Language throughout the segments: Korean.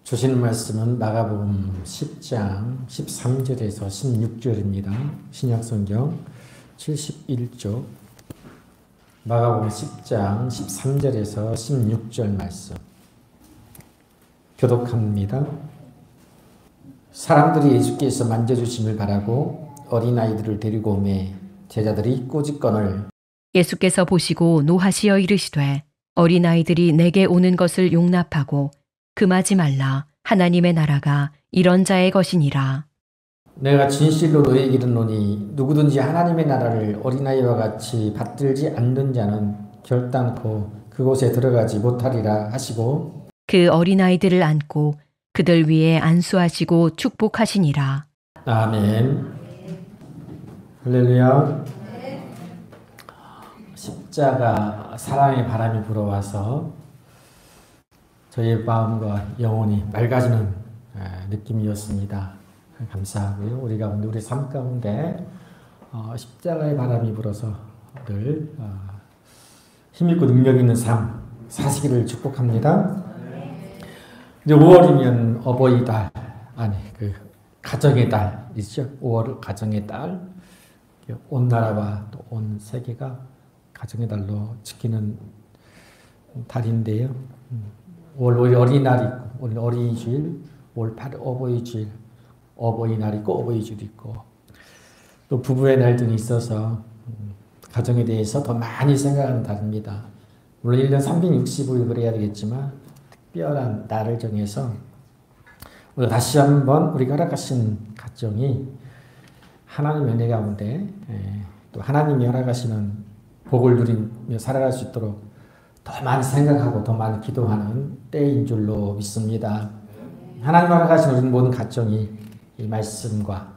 주시는 말씀은 마가복음 10장 13절에서 16절입니다. 신약성경 71쪽 마가복음 10장 13절에서 16절 말씀 교독합니다. 사람들이 예수께서 만져주심을 바라고 어린아이들을 데리고 오매 제자들이 꼬집건을 예수께서 보시고 노하시어 이르시되 어린아이들이 내게 오는 것을 용납하고 금하지 말라. 하나님의 나라가 이런 자의 것이니라. 내가 진실로 너희에게 이르노니 누구든지 하나님의 나라를 어린아이와 같이 받들지 않는 자는 결단코 그곳에 들어가지 못하리라 하시고 그 어린아이들을 안고 그들 위에 안수하시고 축복하시니라. 아멘. 할렐루야. 십자가 사랑의 바람이 불어와서 저희의 마음과 영혼이 맑아지는 느낌이었습니다. 감사하고요. 우리 가운데 우리 삶 가운데 십자가의 바람이 불어서 늘 힘있고 능력 있는 삶 사시기를 축복합니다. 이제 5월이면 어버이달 그 가정의 달이죠. 5월 가정의 달. 온 나라와 또 온 세계가 가정의 달로 지키는 달인데요. 5월 어린이날 있고, 오늘 어린이주일, 5월 8일 어버이주일, 어버이날 있고, 어버이주일 있고, 또 부부의 날 등이 있어서 가정에 대해서 더 많이 생각하는 달입니다. 물론 1년 365일 그래야 되겠지만, 특별한 날을 정해서, 오늘 다시 한번 우리가 허락하신 가정이 하나님의 은혜 가운데, 또 하나님이 허락하시는 복을 누리며 살아갈 수 있도록 더 많이 생각하고 더 많이 기도하는 때인 줄로 믿습니다. 하나님 허락하신 우리 모든 가정이 이 말씀과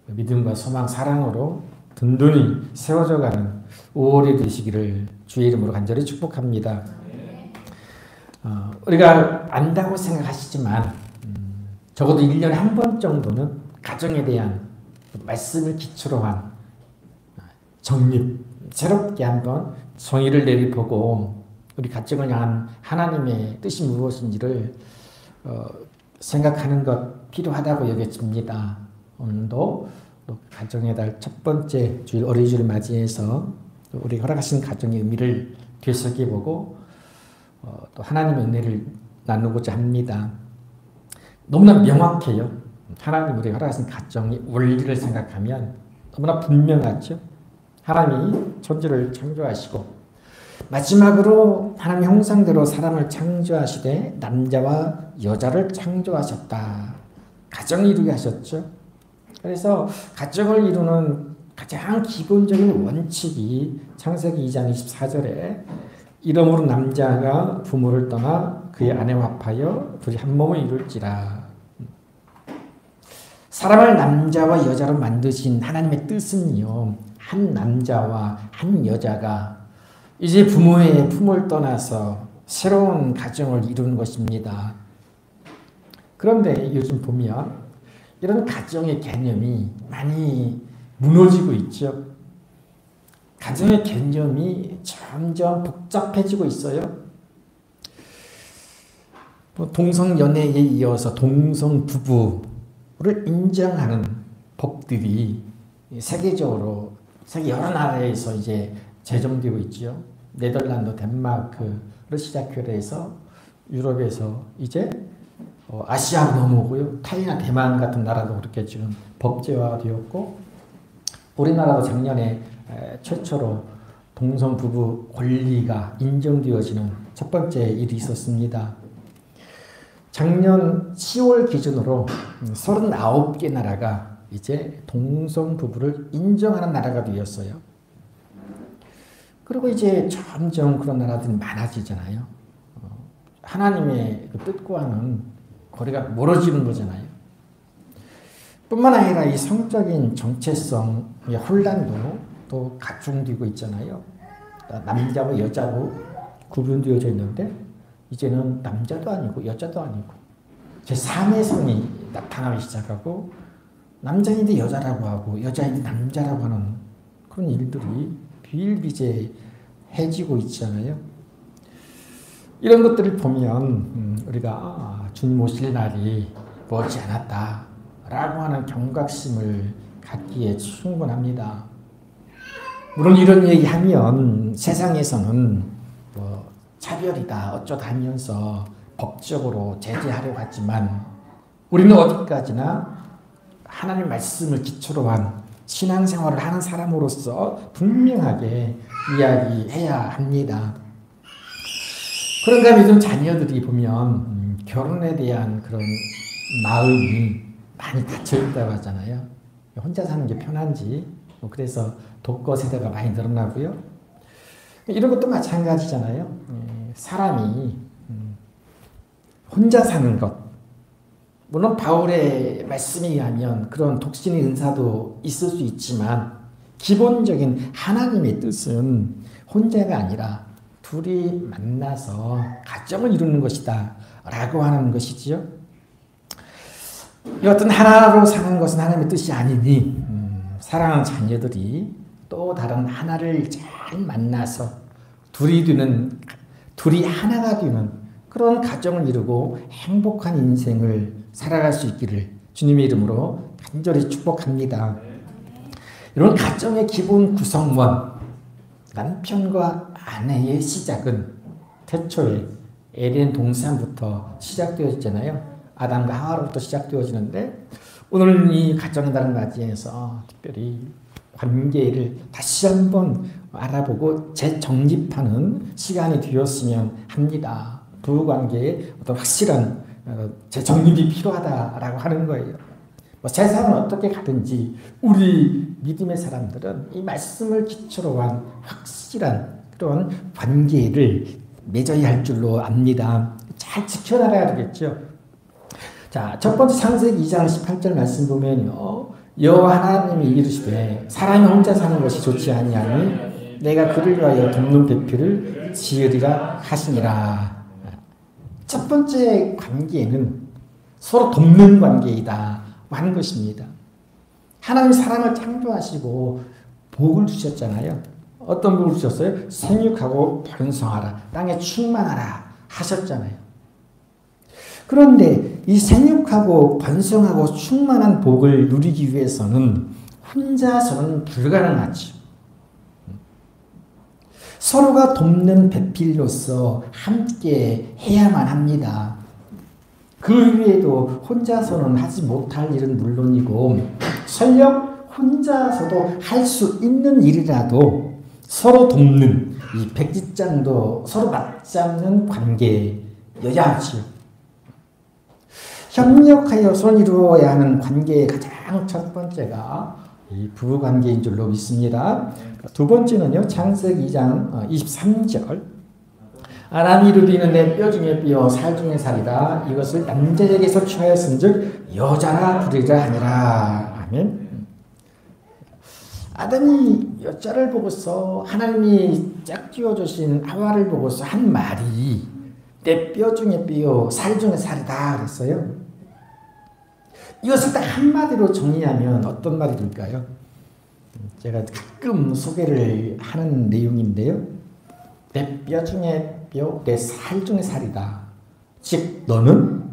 믿음과 소망, 사랑으로 든든히 세워져가는 5월이 되시기를 주의 이름으로 간절히 축복합니다. 우리가 안다고 생각하시지만 적어도 1년에 한 번 정도는 가정에 대한 말씀을 기초로 한 정립, 새롭게 한번 정의를 내리보고 우리 가정을 향한 하나님의 뜻이 무엇인지를 생각하는 것 필요하다고 여겨집니다. 오늘도 가정의 달 첫 번째 주일 어린이주일을 맞이해서 우리 허락하신 가정의 의미를 되새겨보고 또 하나님의 은혜를 나누고자 합니다. 너무나 명확해요. 하나님 우리 허락하신 가정의 원리를 생각하면 너무나 분명하죠. 하나님이 천지를 창조하시고 마지막으로 하나님의 형상대로 사람을 창조하시되 남자와 여자를 창조하셨다. 가정을 이루게 하셨죠. 그래서 가정을 이루는 가장 기본적인 원칙이 창세기 2장 24절에 이러므로 남자가 부모를 떠나 그의 아내와 합하여 둘이 한 몸을 이룰지라. 사람을 남자와 여자로 만드신 하나님의 뜻은요, 한 남자와 한 여자가 이제 부모의 품을 떠나서 새로운 가정을 이루는 것입니다. 그런데 요즘 보면 이런 가정의 개념이 많이 무너지고 있죠. 가정의 개념이 점점 복잡해지고 있어요. 동성연애에 이어서 동성부부를 인정하는 법들이 세계적으로 세계 여러 나라에서 이제 제정되고 있죠. 네덜란드, 덴마크를 시작으로 해서 유럽에서 이제 아시아로 넘어오고요. 타이나 대만 같은 나라도 그렇게 지금 법제화되었고 우리나라도 작년에 최초로 동성부부 권리가 인정되어지는 첫 번째 일이 있었습니다. 작년 10월 기준으로 39개 나라가 이제 동성부부를 인정하는 나라가 되었어요. 그리고 이제 점점 그런 나라들이 많아지잖아요. 하나님의 그 뜻과는 거리가 멀어지는 거잖아요. 뿐만 아니라 이 성적인 정체성의 혼란도 또 각중되고 있잖아요. 남자와 여자로 구분되어져 있는데 이제는 남자도 아니고 여자도 아니고 제3의 성이 나타나기 시작하고 남자인데 여자라고 하고 여자인데 남자라고 하는 그런 일들이 비일비재해지고 있잖아요. 이런 것들을 보면 우리가 주님 오실 날이 멀지 않았다라고 하는 경각심을 갖기에 충분합니다. 물론 이런 얘기하면 세상에서는 뭐 차별이다 어쩌다 하면서 법적으로 제재하려고 하지만 우리는 어디까지나 하나님 말씀을 기초로 한 신앙생활을 하는 사람으로서 분명하게 이야기해야 합니다. 그런가 요즘 자녀들이 보면 결혼에 대한 그런 마음이 많이 닫혀있다고 하잖아요. 혼자 사는 게 편한지 뭐 그래서 독거 세대가 많이 늘어나고요. 이런 것도 마찬가지잖아요. 사람이 혼자 사는 것, 물론 바울의 말씀에 의하면 그런 독신의 은사도 있을 수 있지만 기본적인 하나님의 뜻은 혼자가 아니라 둘이 만나서 가정을 이루는 것이다 라고 하는 것이지요. 이 어떤 하나로 사는 것은 하나님의 뜻이 아니니 사랑하는 자녀들이 또 다른 하나를 잘 만나서 둘이 하나가 되는 그런 가정을 이루고 행복한 인생을 살아갈 수 있기를 주님의 이름으로 간절히 축복합니다. 이런 가정의 기본 구성원, 남편과 아내의 시작은 태초에 에덴 동산부터 시작되어지잖아요. 아담과 하와로부터 시작되어지는데 오늘 이 가정의 날을 맞이해서 특별히 관계를 다시 한번 알아보고 재정립하는 시간이 되었으면 합니다. 부부관계에 어떤 확실한 재정립이 필요하다라고 하는 거예요. 뭐 세상은 어떻게 가든지 우리 믿음의 사람들은 이 말씀을 기초로 한 확실한 그런 관계를 맺어야 할 줄로 압니다. 잘 지켜나가야 되겠죠. 자, 첫 번째 창세기 2장 18절 말씀 보면요. 여호와 하나님이 이르시되 사람이 혼자 사는 것이 좋지 아니하니 내가 그를 위하여 돕는 배필을 지으리라 하시니라. 첫 번째 관계는 서로 돕는 관계이다 하는 것입니다. 하나님이 사람을 창조하시고 복을 주셨잖아요. 어떤 복을 주셨어요? 생육하고 번성하라, 땅에 충만하라 하셨잖아요. 그런데 이 생육하고 번성하고 충만한 복을 누리기 위해서는 혼자서는 불가능하죠. 서로가 돕는 배필로서 함께 해야만 합니다. 그 외에도 혼자서는 하지 못할 일은 물론이고 설령 혼자서도 할 수 있는 일이라도 서로 돕는 이 백지장도 서로 맞잡는 관계여야 하지요. 협력하여 손 이루어야 하는 관계의 가장 첫 번째가 이 부부관계인 줄로 믿습니다. 두 번째는요. 창세기 2장 23절 아담이 이르기는 내 뼈 중에 뼈 살 중에 살이다. 이것을 남자에게서 취하였은즉 여자라 부르리라 하니라. 아멘. 아담이 여자를 보고서 하나님이 짝지어 주신 하와를 보고서 한 말이 내 뼈 중에 뼈 살 중에 살이다 그랬어요. 이것을 딱 한마디로 정의하면 어떤 말이 될까요? 제가 가끔 소개를 하는 내용인데요. 내 뼈 중에 뼈, 내 살 중에 살이다. 즉 너는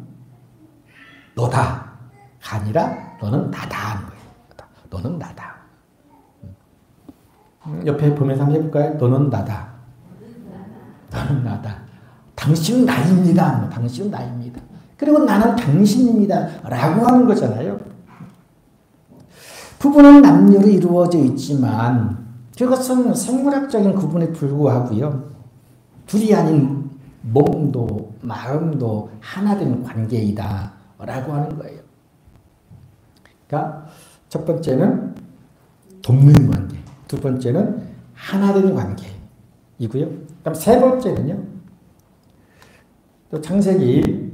너다. 아니라 너는 나다 하는 거예요. 너는 나다. 옆에 보면서 한번 해볼까요? 너는 나다. 너는 나다. 당신은 나입니다. 당신은 나입니다. 그리고 나는 당신입니다. 라고 하는 거잖아요. 부부는 남녀로 이루어져 있지만 그것은 생물학적인 구분에 불구하고요. 둘이 아닌 몸도 마음도 하나 된 관계이다. 라고 하는 거예요. 그러니까 첫 번째는 돕는 관계. 두 번째는 하나 된 관계이고요. 그다음 세 번째는요. 또 창세기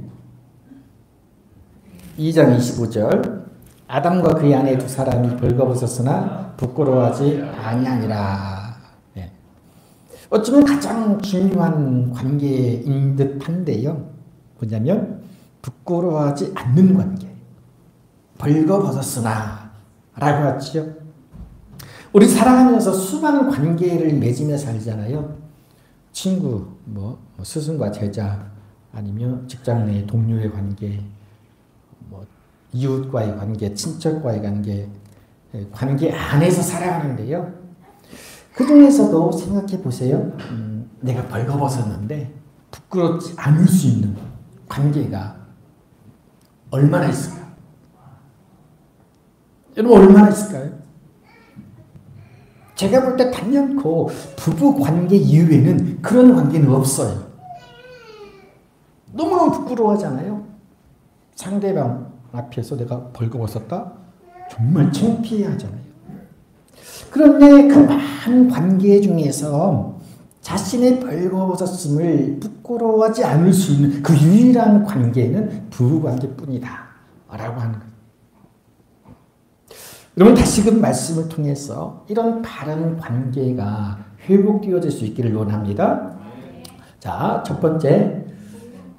2장 25절 아담과 그의 아내 두 사람이 벌거벗었으나 부끄러워하지 아니하니라. 네. 어쩌면 가장 중요한 관계인 듯한데요. 뭐냐면 부끄러워하지 않는 관계. 벌거벗었으나 라고 하죠. 우리 살아가면서 수많은 관계를 맺으며 살잖아요. 친구, 스승과 제자, 아니면 직장 내 동료의 관계, 뭐 이웃과의 관계, 친척과의 관계, 관계 안에서 살아가는데요. 그 중에서도 생각해 보세요. 내가 벌거벗었는데 부끄럽지 않을 수 있는 관계가 얼마나 있을까? 여러분 얼마나 있을까요? 제가 볼 때 단연코 부부 관계 이외에는 그런 관계는 없어요. 너무너무 부끄러워하잖아요. 상대방 앞에서 내가 벌거벗었다? 정말 창피하잖아요. 그런데 그 많은 관계 중에서 자신의 벌거벗었음을 부끄러워하지 않을 수 있는 그 유일한 관계는 부부관계뿐이다 라고 하는 거예요. 여러분 다시금 말씀을 통해서 이런 바른 관계가 회복되어질 수 있기를 원합니다. 자, 첫 번째,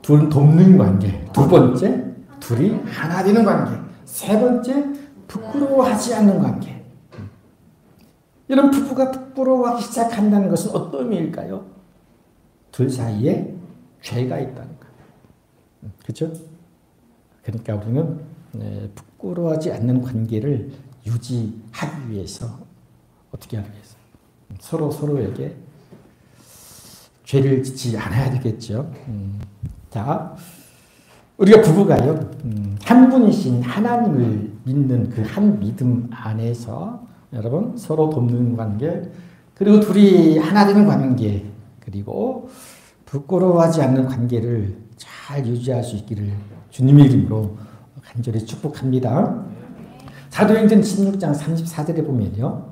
둘 돕는 관계. 두 번째, 둘이 하나 되는 관계. 세 번째, 부끄러워하지 않는 관계. 이런 부부가 부끄러워하기 시작한다는 것은 어떤 의미일까요? 둘 사이에 죄가 있다는 거예요. 그렇죠? 그러니까 우리는 부끄러워하지 않는 관계를 유지하기 위해서 어떻게 하기 위해서 서로에게 죄를 짓지 않아야 되겠죠. 자, 우리가 부부가요, 한 분이신 하나님을 믿는 그 한 믿음 안에서 여러분 서로 돕는 관계, 그리고 둘이 하나 되는 관계, 그리고 부끄러워하지 않는 관계를 잘 유지할 수 있기를 주님의 이름으로 간절히 축복합니다. 사도행전 16장 34절에 보면요,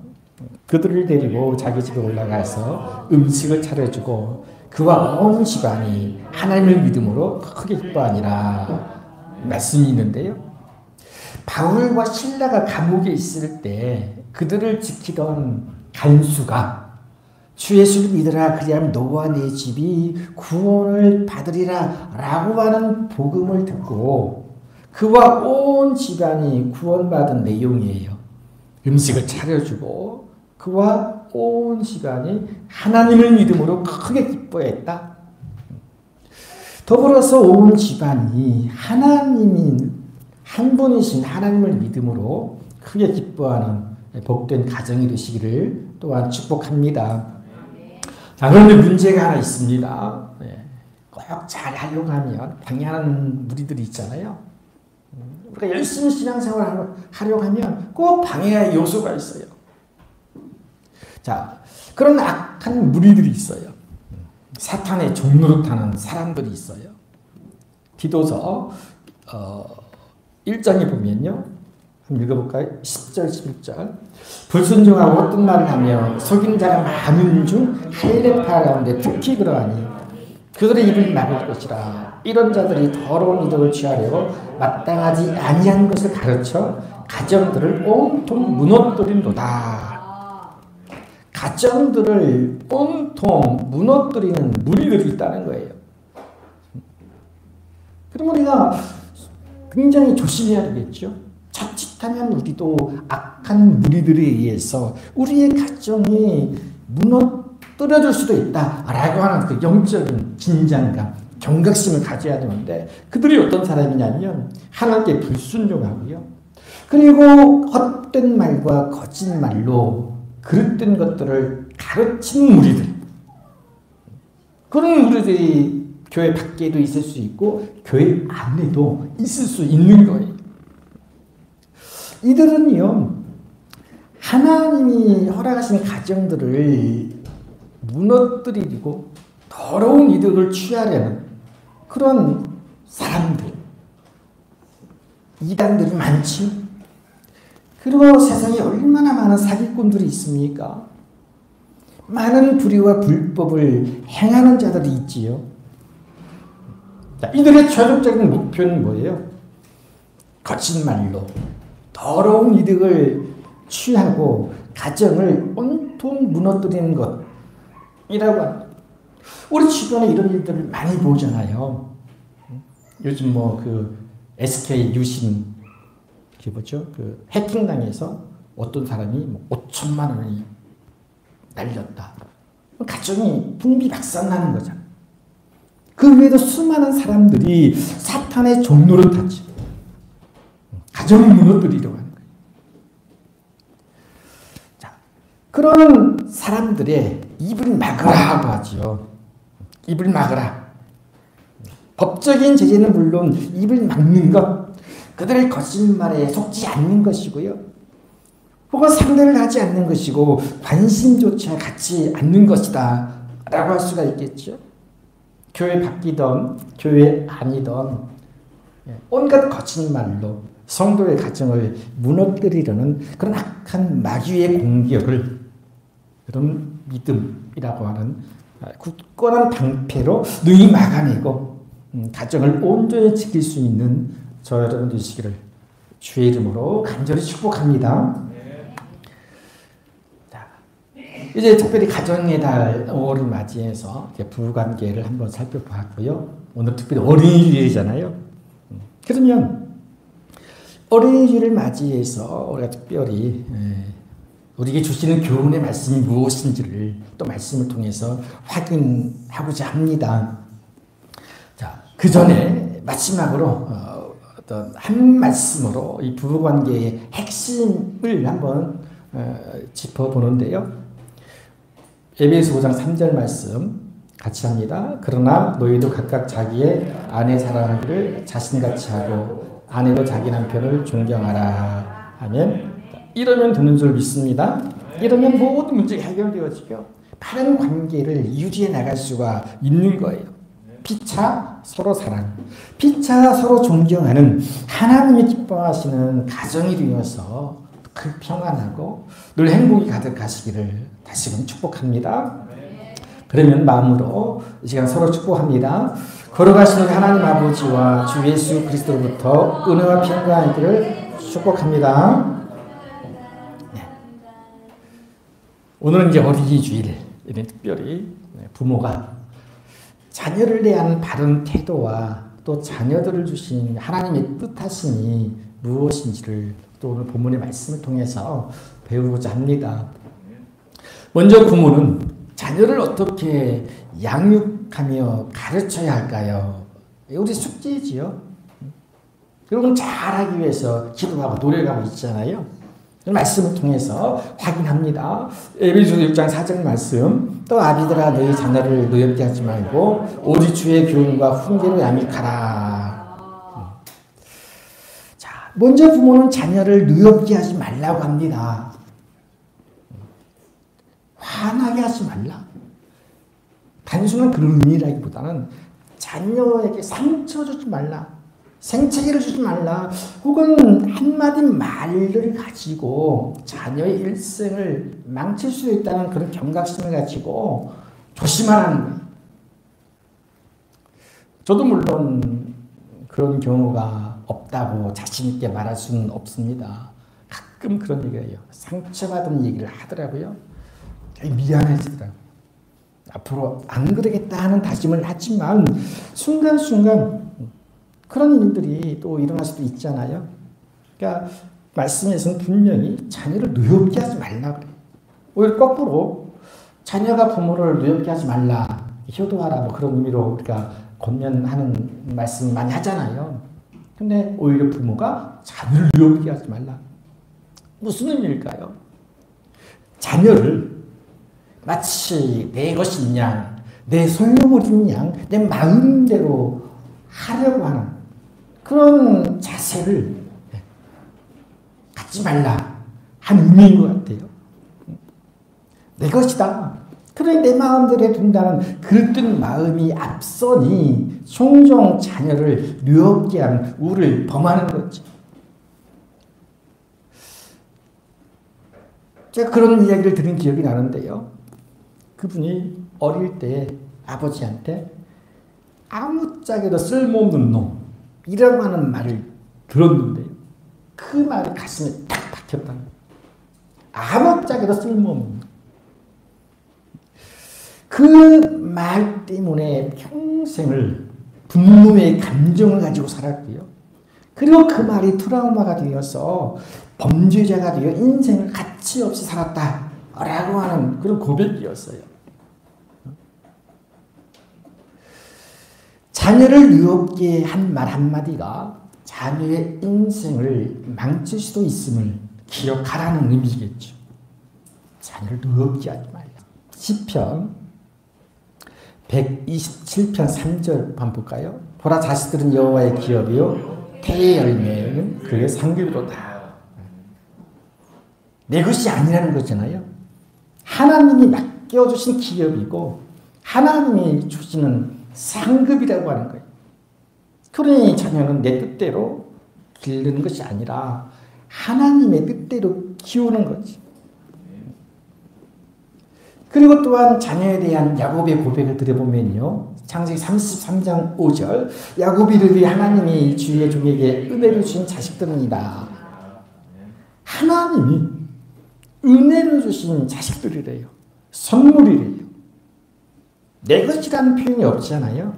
그들을 데리고 자기 집에 올라가서 음식을 차려주고 그와 온 집안이 하나님을 믿음으로 크게 기뻐하니라 말씀이 있는데요. 바울과 실라가 감옥에 있을 때 그들을 지키던 간수가 주 예수를 믿으라 그리하면 너와 네 집이 구원을 받으리라 라고 하는 복음을 듣고 그와 온 집안이 구원받은 내용이에요. 음식을 차려주고 그와 온 집안이 하나님을 믿음으로 크게 기뻐했다. 더불어서 온 집안이 하나님인 한 분이신 하나님을 믿음으로 크게 기뻐하는 복된 가정이 되시기를 또한 축복합니다. 자, 그런데 문제가 하나 있습니다. 꼭 잘 하려고 하면 방해하는 무리들이 있잖아요. 우리가 열심히 신앙생활을 하려고 하면 꼭 방해할 요소가 있어요. 자, 그런 악한 무리들이 있어요. 사탄의 종노릇하는 사람들이 있어요. 디도서 1장에 보면요, 한번 읽어볼까요? 10절 11절. 불순종하고 어떤 말을 하며 속이는 자가 많은 중 할례파 가운데 특히 그러하니 그들의 입을 막을 것이라. 이런 자들이 더러운 이득을 취하려고 마땅하지 아니한 것을 가르쳐 가정들을 온통 무너뜨린도다. 가정들을 온통 무너뜨리는 무리들이 있다는 거예요. 그럼 우리가 굉장히 조심해야 되겠죠. 자칫하면 우리도 악한 무리들에 의해서 우리의 가정이 무너뜨려질 수도 있다라고 하는 그 영적인 긴장감, 경각심을 가져야 되는데, 그들이 어떤 사람이냐면 하나님께 불순종하고요, 그리고 헛된 말과 거짓말로 그릇된 것들을 가르치는 무리들, 그런 무리들이 교회 밖에도 있을 수 있고 교회 안에도 있을 수 있는 거예요. 이들은요, 하나님이 허락하신 가정들을 무너뜨리고 더러운 이득을 취하려는 그런 사람들, 이단들이 많지요. 그리고 세상에 얼마나 많은 사기꾼들이 있습니까? 많은 불의와 불법을 행하는 자들이 있지요. 자, 이들의 최종적인 목표는 뭐예요? 거짓말로 더러운 이득을 취하고 가정을 온통 무너뜨리는 것이라고 합니다. 우리 주변에 이런 일들을 많이 보잖아요. 요즘 그 SK 유신 그 해킹당해서 어떤 사람이 5천만 원이 날렸다. 가정이 풍비박산나는 거잖아요. 그 외에도 수많은 사람들이 사탄의 종로를 탔죠. 가정을 무너뜨리려고 하는 거예요. 자, 그런 사람들의 입을 막으라고 하죠. 입을 막으라. 법적인 제재는 물론 입을 막는 것, 그들의 거짓말에 속지 않는 것이고요. 혹은 상대를 하지 않는 것이고 관심조차 갖지 않는 것이다 라고 할 수가 있겠죠. 교회 바뀌던 교회 아니던 온갖 거짓말로 성도의 가정을 무너뜨리려는 그런 악한 마귀의 공격을 그런 믿음이라고 하는 굳건한 방패로 능히 막아내고 가정을 온전히 지킬 수 있는 저 여러분 되시기를 주의 이름으로 간절히 축복합니다. 자, 이제 특별히 가정의 달 5월을 맞이해서 부부관계를 한번 살펴봤고요. 오늘 특별히 어린이주일이잖아요. 그러면 어린이주일을 맞이해서 우리가 특별히 우리에게 주시는 교훈의 말씀이 무엇인지를 또 말씀을 통해서 확인하고자 합니다. 자, 그 전에 마지막으로 어떤 한 말씀으로 이 부부관계의 핵심을 한번 짚어보는데요. 에베소 5장 3절 말씀 같이 합니다. 그러나 너희도 각각 자기의 아내 사랑하기를 자신같이 하고 아내도 자기 남편을 존경하라 하면 이러면 되는 줄 믿습니다. 이러면 모든 문제가 해결되어지죠. 바른 관계를 유지해 나갈 수가 있는 거예요. 피차 서로 사랑, 피차 서로 존경하는 하나님이 기뻐하시는 가정이 되어서 그 평안하고 늘 행복이 가득하시기를 다시금 축복합니다. 그러면 마음으로 이 시간 서로 축복합니다. 걸어가시는 하나님 아버지와 주 예수 그리스도로부터 은혜와 평강이 있기를 축복합니다. 네. 오늘은 이제 어린이 주일, 특별히 부모가 자녀를 대한 바른 태도와 또 자녀들을 주신 하나님의 뜻하심이 무엇인지를 또 오늘 본문의 말씀을 통해서 배우고자 합니다. 먼저 부모는 자녀를 어떻게 양육하며 가르쳐야 할까요? 우리 숙제지요. 그런 잘하기 위해서 기도하고 노력하고 있잖아요. 말씀을 통해서 확인합니다. 에베소 6장 4절 말씀. 또 아비들아 너희 자녀를 노엽게 하지 말고 오직 주의 교훈과 훈계로 양육하라. 자, 먼저 부모는 자녀를 노엽게 하지 말라고 합니다. 화나게 하지 말라. 단순한 그런 의미라기보다는 자녀에게 상처 주지 말라. 생채기를 주지 말라. 혹은 한마디 말을 가지고 자녀의 일생을 망칠 수 있다는 그런 경각심을 가지고 조심하라는 거예요. 저도 물론 그런 경우가 없다고 자신 있게 말할 수는 없습니다. 가끔 그런 얘기를 해요. 상처받은 얘기를 하더라고요. 미안해지더라고요. 앞으로 안 그러겠다 하는 다짐을 하지만 순간순간 그런 일들이 또 일어날 수도 있잖아요. 그러니까 말씀에서는 분명히 자녀를 노엽게 하지 말라 그래요. 오히려 거꾸로 자녀가 부모를 노엽게 하지 말라, 효도하라 뭐 그런 의미로 우리가 권면하는 말씀 많이 하잖아요. 근데 오히려 부모가 자녀를 노엽게 하지 말라. 무슨 의미일까요? 자녀를 마치 내 것인 양, 내 소유물인 양, 내 마음대로 하려고 하는 그런 자세를 갖지 말라 하는 의미인 것 같아요. 내 것이다. 그러니 내 마음대로 해둔다는 그릇된 마음이 앞서니 종종 자녀를 류없게 하는 우를 범하는 거죠. 제가 그런 이야기를 들은 기억이 나는데요. 그분이 어릴 때 아버지한테 아무짝에도 쓸모없는 놈이라고 하는 말을 들었는데요. 그 말이 가슴에 딱 박혔다는 거예요. 아무짝에도 쓸모없는 놈. 그 말 때문에 평생을 분노의 감정을 가지고 살았고요. 그리고 그 말이 트라우마가 되어서 범죄자가 되어 인생을 가치 없이 살았다라고 하는 그런 고백이었어요. 자녀를 유혹게 한 말 한마디가 자녀의 인생을 망칠 수도 있음을 기억하라는 의미겠죠. 자녀를 유혹게 하지 말라. 시편 127편 3절 한번 볼까요? 보라, 자식들은 여호와의 기업이요 태의 열매는 그의 상급이로다. 내 것이 아니라는 거잖아요. 하나님이 맡겨주신 기업이고 하나님이 주시는 상급이라고 하는 거예요. 그러니 자녀는 내 뜻대로 기르는 것이 아니라 하나님의 뜻대로 키우는 거지. 그리고 또한 자녀에 대한 야곱의 고백을 들어보면요. 창세기 33장 5절 야곱이 이르되 하나님이 주의 종에게 은혜를 주신 자식들이니라. 하나님이 은혜를 주신 자식들이래요. 선물이래요. 내 것이라는 표현이 없잖아요.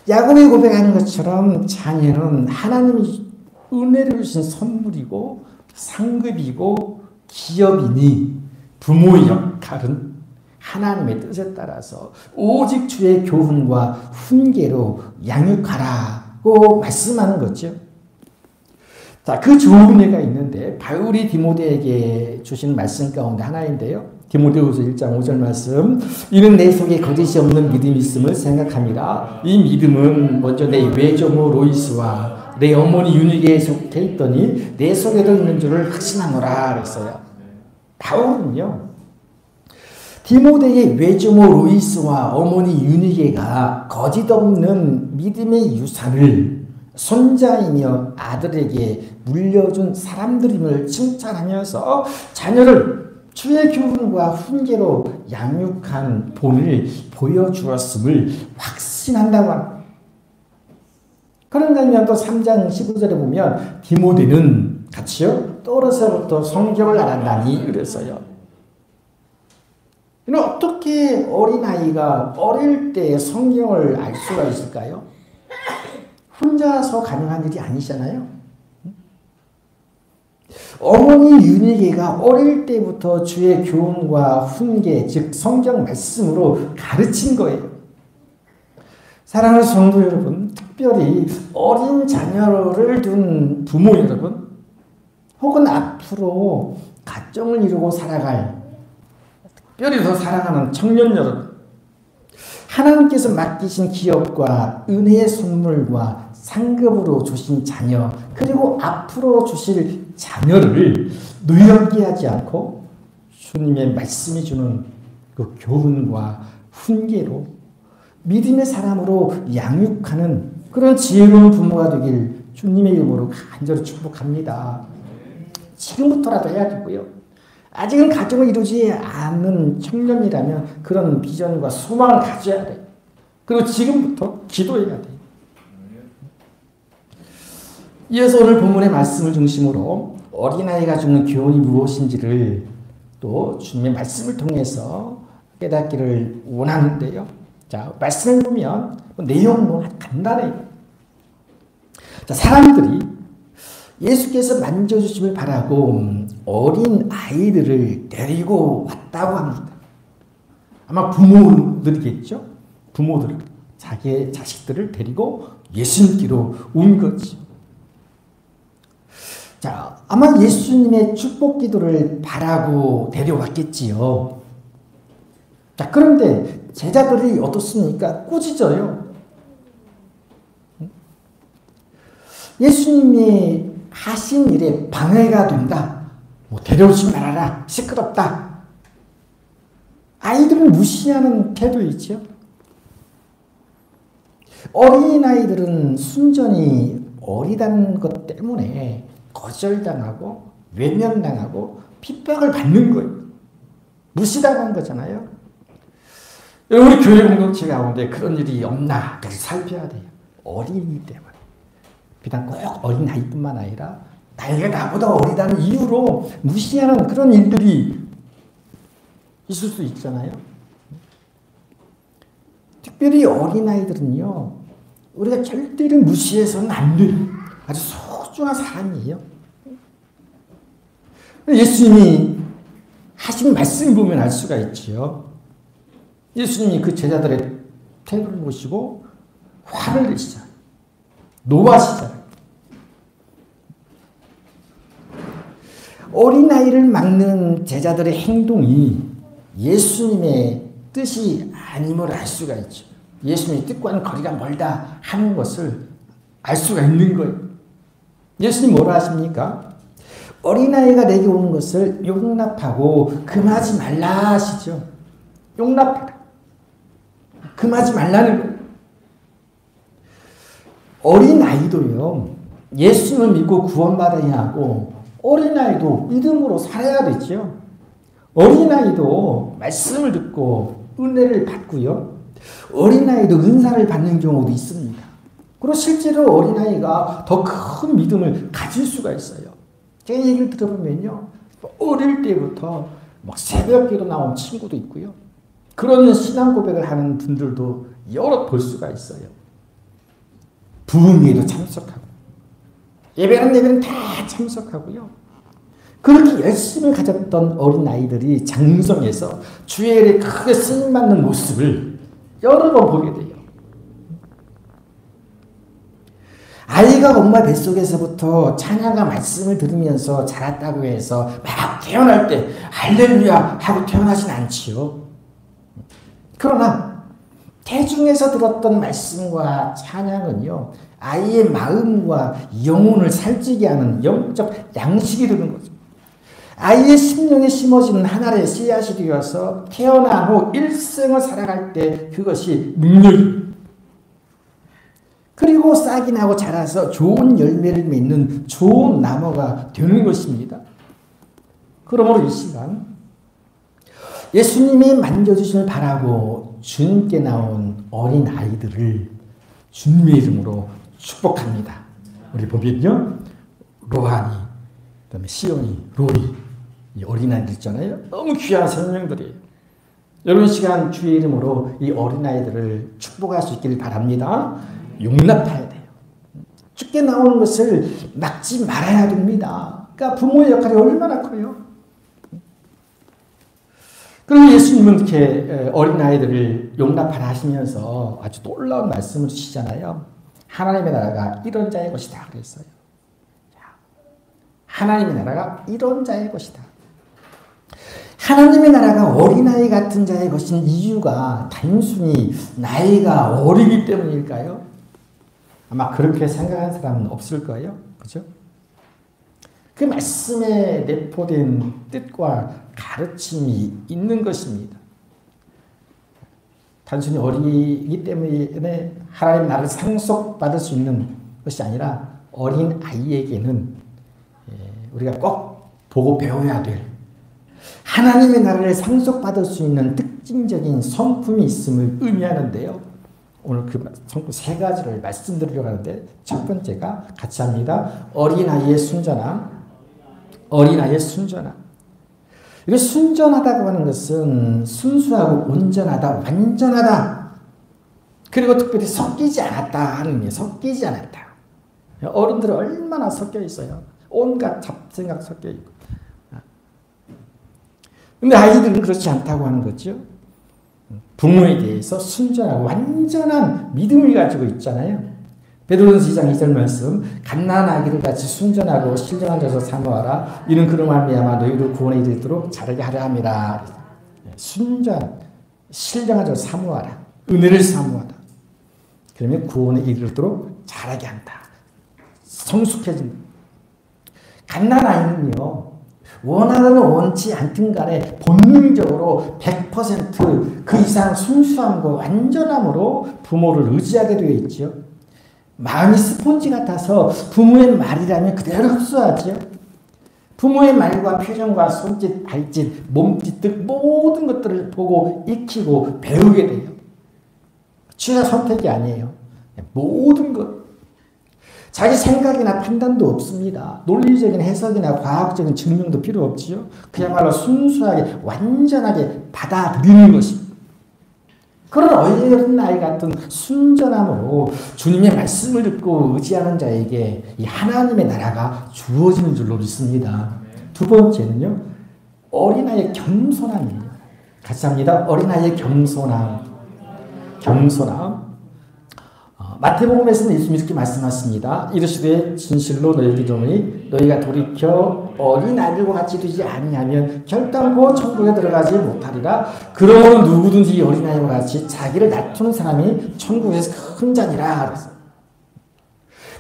야곱이 고백하는 것처럼 자녀는 하나님이 은혜를 주신 선물이고 상급이고 기업이니 부모의 역할은 하나님의 뜻에 따라서 오직 주의 교훈과 훈계로 양육하라고 말씀하는 거죠. 자, 그 좋은 은혜가 있는데 바울이 디모데에게 주신 말씀 가운데 하나인데요. 디모데후서 1장 5절 말씀. 이는 내 속에 거짓이 없는 믿음이 있음을 생각합니다. 이 믿음은 먼저 내 외조모 로이스와 내 어머니 유니게에 속해 있더니 내 속에도 있는 줄을 확신하노라 그랬어요. 바울은요. 디모데의 외조모 로이스와 어머니 유니게가 거짓 없는 믿음의 유산을 손자이며 아들에게 물려준 사람들임을 칭찬하면서 자녀를 주의 교훈과 훈계로 양육한 본을 보여주었음을 확신한다고 합니다. 그런가 하면 또 3장 15절에 보면 디모데는 같이요 또래서부터 성경을 알았다니 그랬어요. 어떻게 어린아이가 어릴 때 성경을 알 수가 있을까요? 혼자서 가능한 일이 아니잖아요. 어머니 유니게가 어릴 때부터 주의 교훈과 훈계, 즉 성경 말씀으로 가르친 거예요. 사랑하는 성도 여러분, 특별히 어린 자녀를 둔 부모 여러분, 혹은 앞으로 가정을 이루고 살아갈, 특별히 더 사랑하는 청년 여러분, 하나님께서 맡기신 기업과 은혜의 선물과 상급으로 주신 자녀, 그리고 앞으로 주실 자녀를 누역게 하지 않고 주님의 말씀이 주는 그 교훈과 훈계로 믿음의 사람으로 양육하는 그런 지혜로운 부모가 되길 주님의 이름으로 간절히 축복합니다. 지금부터라도 해야 되고요. 아직은 가정을 이루지 않는 청년이라면 그런 비전과 소망을 가져야 돼요. 그리고 지금부터 기도해야 돼요. 이어서 오늘 본문의 말씀을 중심으로 어린아이가 주는 교훈이 무엇인지를 또 주님의 말씀을 통해서 깨닫기를 원하는데요. 자, 말씀을 보면 내용은 간단해요. 자, 사람들이 예수께서 만져주심을 바라고 어린 아이들을 데리고 왔다고 합니다. 아마 부모들이겠죠? 부모들, 자기의 자식들을 데리고 예수님께로 온 거죠. 자, 아마 예수님의 축복 기도를 바라고 데려왔겠지요. 자, 그런데 제자들이 어떻습니까? 꾸짖어요. 예수님이 하신 일에 방해가 된다. 데려오지 말아라. 시끄럽다. 아이들을 무시하는 태도이죠. 어린아이들은 순전히 어리다는 것 때문에 거절당하고 외면당하고 핍박을 받는 거예요. 무시당한 거잖아요. 우리 교회 공동체 가운데 그런 일이 없나 살펴야 돼요. 어린이 때문에. 비단 꼭 어린아이뿐만 아니라 나이가 나보다 어리다는 이유로 무시하는 그런 일들이 있을 수 있잖아요. 특별히 어린아이들은요, 우리가 절대로 무시해서는 안 돼요. 아주 소중한 사람이에요. 예수님이 하신 말씀을 보면 알 수가 있지요. 예수님이 그 제자들의 태도를 보시고 화를 내시잖아요. 노하시잖아요. 어린아이를 막는 제자들의 행동이 예수님의 뜻이 아님을 알 수가 있죠. 예수님의 뜻과는 거리가 멀다 하는 것을 알 수가 있는 거예요. 예수님 뭐라 하십니까? 어린아이가 내게 오는 것을 용납하고 금하지 말라 하시죠. 용납하라. 금하지 말라는 거예요. 어린아이도요, 예수님을 믿고 구원받아야 하고 어린아이도 믿음으로 살아야 되죠. 어린아이도 말씀을 듣고 은혜를 받고요. 어린아이도 은사를 받는 경우도 있습니다. 그리고 실제로 어린아이가 더 큰 믿음을 가질 수가 있어요. 제가 얘기를 들어보면요, 어릴 때부터 막 새벽기도 나온 친구도 있고요. 그런 신앙 고백을 하는 분들도 여러 볼 수가 있어요. 부흥회도 참석하고 예배는 예배는 다 참석하고요. 그렇게 열심히 가졌던 어린아이들이 장성해서 주의 일에 크게 쓰임받는 모습을 여러 번 보게 돼요. 아이가 엄마 뱃속에서부터 찬양과 말씀을 들으면서 자랐다고 해서 막 태어날 때 할렐루야 하고 태어나진 않지요. 그러나 대중에서 들었던 말씀과 찬양은요, 아이의 마음과 영혼을 살찌게 하는 영적 양식이 되는 거죠. 아이의 심령에 심어지는 하나의 씨앗이 되어서 태어난 후 일생을 살아갈 때 그것이 능력이, 그리고 싹이 나고 자라서 좋은 열매를 맺는 좋은 나무가 되는 것입니다. 그러므로 이 시간 예수님이 만져주심을 바라고 주님께 나온 어린 아이들을 주님의 이름으로 축복합니다. 우리 보면요, 로하니, 그다음에 시온이, 로이, 이 어린아이들 있잖아요. 너무 귀한 생명들이에요. 여러분 시간 주의 이름으로 이 어린아이들을 축복할 수 있기를 바랍니다. 용납해야 돼요. 죽게 나오는 것을 막지 말아야 됩니다. 그러니까 부모의 역할이 얼마나 커요. 그리고 예수님은 이렇게 어린아이들을 용납하라 하시면서 아주 놀라운 말씀을 주시잖아요. 하나님의 나라가 이런 자의 것이다 그랬어요. 하나님의 나라가 이런 자의 것이다. 하나님의 나라가 어린아이 같은 자의 것인 이유가 단순히 나이가 어리기 때문일까요? 아마 그렇게 생각하는 사람은 없을 거예요. 그죠? 그 말씀에 내포된 뜻과 가르침이 있는 것입니다. 단순히 어리기 때문에 하나님 나라를 상속받을 수 있는 것이 아니라 어린 아이에게는 우리가 꼭 보고 배워야 될 하나님의 나라를 상속받을 수 있는 특징적인 성품이 있음을 의미하는데요. 오늘 그 성품 세 가지를 말씀드리려고 하는데 첫 번째가 같이 합니다. 어린아이의 순전함. 어린아이의 순전함. 이거 순전하다고 하는 것은 순수하고 온전하다, 완전하다. 그리고 특별히 섞이지 않았다 하는 의미예요. 섞이지 않았다. 어른들은 얼마나 섞여 있어요. 온갖 잡생각 섞여 있고. 근데 아이들은 그렇지 않다고 하는 거죠. 부모에 대해서 순전하고 완전한 믿음을 가지고 있잖아요. 베드로전서 2장 2절 말씀, 갓난 아기를 같이 순전하고 신령한 자로 사모하라. 이는 그로 말미암아 너희를 구원에 이르도록 자라게 하려 함이라. 순전, 신령한 자로 사모하라. 은혜를 사모하다. 그러면 구원에 이르도록 자라게 한다. 성숙해진다. 갓난 아이는요, 원하든 원치 않든 간에 본능적으로 100% 그 이상 순수함과 완전함으로 부모를 의지하게 되어 있죠. 마음이 스폰지 같아서 부모의 말이라면 그대로 흡수하죠. 부모의 말과 표정과 손짓, 발짓, 몸짓 등 모든 것들을 보고 익히고 배우게 돼요. 취사 선택이 아니에요. 모든 것. 자기 생각이나 판단도 없습니다. 논리적인 해석이나 과학적인 증명도 필요 없지요. 그야말로 순수하게 완전하게 받아들이는 것입니다. 그런 어린아이 같은 순전함으로 주님의 말씀을 듣고 의지하는 자에게 이 하나님의 나라가 주어지는 줄로 믿습니다. 두 번째는요, 어린아이의 겸손함입니다. 같이 합니다. 어린아이의 겸손함. 겸손함. 마태복음에서는 예수님이 이렇게 말씀하십니다. 이르시되 진실로 너희에게 이르노니 너희가 돌이켜 어린아이들과 같이 되지 아니하면 결단코 천국에 들어가지 못하리라. 그러므로 누구든지 어린아이와 같이 자기를 낮추는 사람이 천국에서 큰 자니라.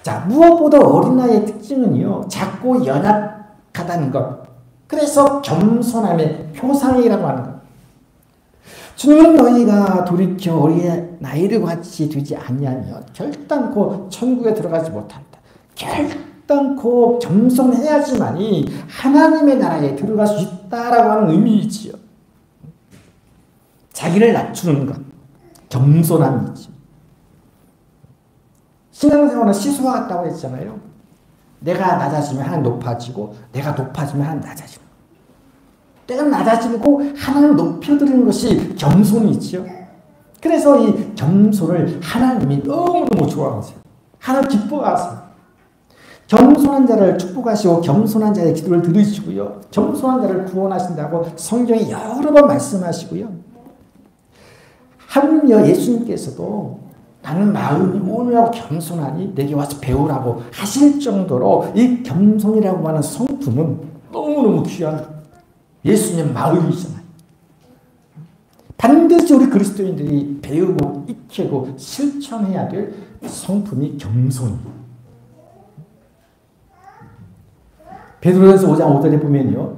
자, 무엇보다 어린아이의 특징은요, 작고 연약하다는 것. 그래서 겸손함의 표상이라고 하는 것. 주님은 너희가 돌이켜 어린아이들과 같이 되지 아니하면 결단코 천국에 들어가지 못한다. 결단코 겸손해야지만이 하나님의 나라에 들어갈 수 있다라고 하는 의미이지요. 자기를 낮추는 것, 겸손함이지. 신앙생활은 시소와 같다고 했잖아요. 내가 낮아지면 하나님 높아지고, 내가 높아지면 하나님 낮아지고, 내가 낮아지고 하나님을 높여드리는 것이 겸손이지요. 그래서 이 겸손을 하나님이 너무너무 좋아하세요. 하나님 기뻐하세요. 겸손한 자를 축복하시고 겸손한 자의 기도를 들으시고요. 겸손한 자를 구원하신다고 성경에 여러 번 말씀하시고요. 하물며 예수님께서도 나는 마음이 온유하고 겸손하니 내게 와서 배우라고 하실 정도로 이 겸손이라고 하는 성품은 너무너무 귀한 예수님 마음이잖아요. 반드시 우리 그리스도인들이 배우고 익히고 실천해야 될 성품이 겸손입니다. 베드로전서 5장 5절에 보면요,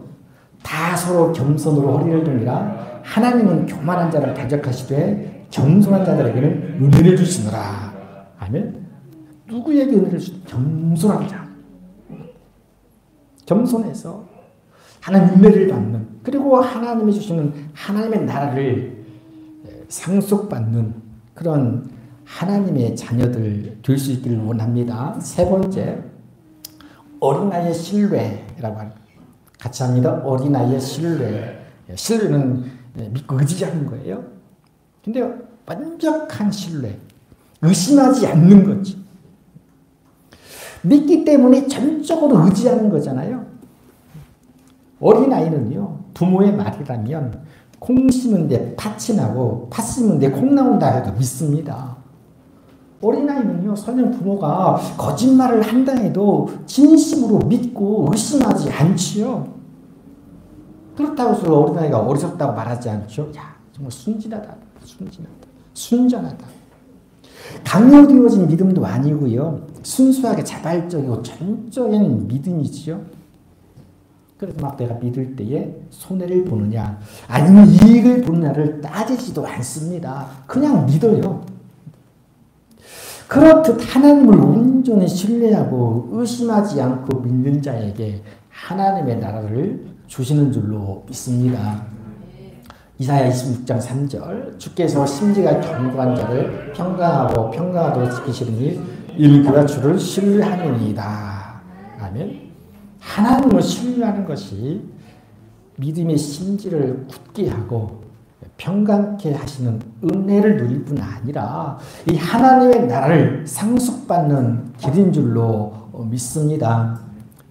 다 서로 겸손으로 허리를 들니라. 하나님은 교만한 자를 대적하시되 겸손한 자들에게는 은혜를 주시노라. 아멘. 누구에게 은혜를 주시노라? 겸손한 자. 겸손해서 하나님 은혜를 받는, 그리고 하나님이 주시는 하나님의 나라를 상속받는 그런 하나님의 자녀들 될 수 있기를 원합니다. 세 번째, 어린아이의 신뢰라고 합니다. 같이 합니다. 어린아이의 신뢰. 신뢰는 믿고 의지하는 거예요. 근데 완벽한 신뢰. 의심하지 않는 거지. 믿기 때문에 전적으로 의지하는 거잖아요. 어린아이는요, 부모의 말이라면 콩 심은데 팥이 나고 팥 심은데 콩 나온다 해도 믿습니다. 어린아이는요, 설령 부모가 거짓말을 한다 해도 진심으로 믿고 의심하지 않지요. 그렇다고 해서 어린아이가 어리석다고 말하지 않죠. 야, 정말 순진하다. 순전하다. 강요되어진 믿음도 아니고요. 순수하게 자발적이고 전적인 믿음이지요. 그래서 막 내가 믿을 때에 손해를 보느냐 아니면 이익을 보느냐를 따지지도 않습니다. 그냥 믿어요. 그렇듯 하나님을 온전히 신뢰하고 의심하지 않고 믿는 자에게 하나님의 나라를 주시는 줄로 믿습니다. 이사야 26장 3절, 주께서 심지가 견고한 자를 평강하고 평강하도록 지키시리니 이는 그가 주를 신뢰하느니이다. 아멘. 하나님을 신뢰하는 것이 믿음의 심지를 굳게 하고 평강케 하시는 은혜를 누릴 뿐 아니라 이 하나님의 나라를 상속받는 길인 줄로 믿습니다.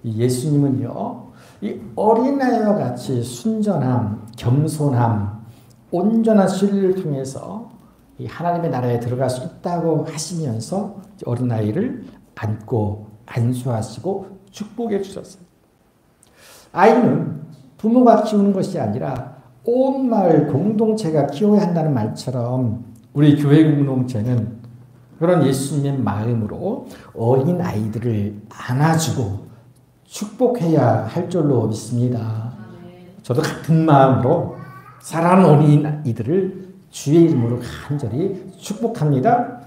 예수님은요, 이 어린아이와 같이 순전함, 겸손함, 온전한 신뢰를 통해서 이 하나님의 나라에 들어갈 수 있다고 하시면서 어린아이를 안고 안수하시고 축복해 주셨어요. 아이는 부모가 키우는 것이 아니라 온 마을 공동체가 키워야 한다는 말처럼 우리 교회 공동체는 그런 예수님의 마음으로 어린아이들을 안아주고 축복해야 할 줄로 믿습니다. 저도 같은 마음으로 사랑하는 어린이들을 주의 이름으로 간절히 축복합니다.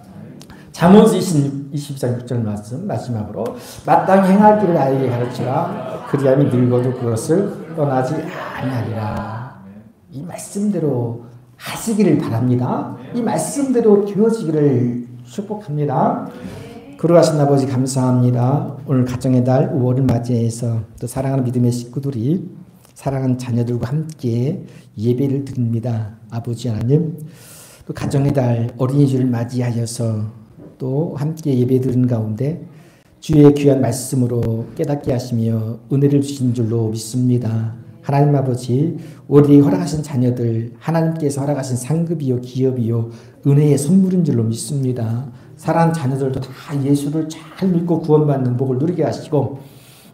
잠언서 22장 6절 말씀 마지막으로 마땅히 행할 길을 아이에게 가르치라. 그리하면 늙어도 그것을 떠나지 아니하리라. 이 말씀대로 하시기를 바랍니다. 이 말씀대로 되어지기를 축복합니다. 거룩하신 아버지 감사합니다. 오늘 가정의 달 5월을 맞이해서 또 사랑하는 믿음의 식구들이 사랑하는 자녀들과 함께 예배를 드립니다. 아버지 하나님, 또 가정의 달 어린이주를 맞이하여서 또 함께 예배 드리는 가운데 주의 귀한 말씀으로 깨닫게 하시며 은혜를 주신 줄로 믿습니다. 하나님 아버지, 우리 허락하신 자녀들 하나님께서 허락하신 상급이요 기업이요 은혜의 선물인 줄로 믿습니다. 사랑하는 자녀들도 다 예수를 잘 믿고 구원받는 복을 누리게 하시고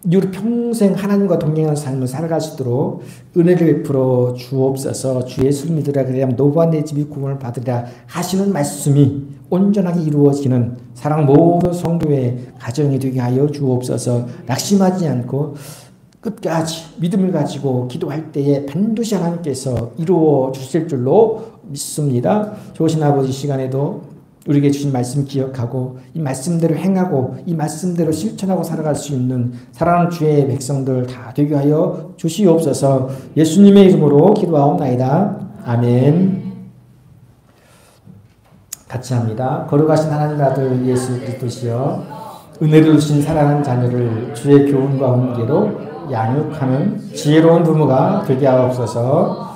이후로 평생 하나님과 동행하는 삶을 살아갈 수 있도록 은혜를 베풀어 주옵소서. 주 예수를 믿으라 그래야만 너와 내 집이 구원을 받으리라 하시는 말씀이 온전하게 이루어지는 사랑 모든 성도의 가정이 되게 하여 주옵소서. 낙심하지 않고 끝까지 믿음을 가지고 기도할 때에 반드시 하나님께서 이루어 주실 줄로 믿습니다. 좋으신 아버지, 시간에도 우리에게 주신 말씀 기억하고 이 말씀대로 행하고 이 말씀대로 실천하고 살아갈 수 있는 사랑하는 주의 백성들 다 되게 하여 주시옵소서. 예수님의 이름으로 기도하옵나이다. 아멘. 같이 합니다. 거룩하신 하나님 아들 예수 그리스도시여, 은혜를 주신 사랑하는 자녀를 주의 교훈과 훈계로 양육하는 지혜로운 부모가 되게 하옵소서.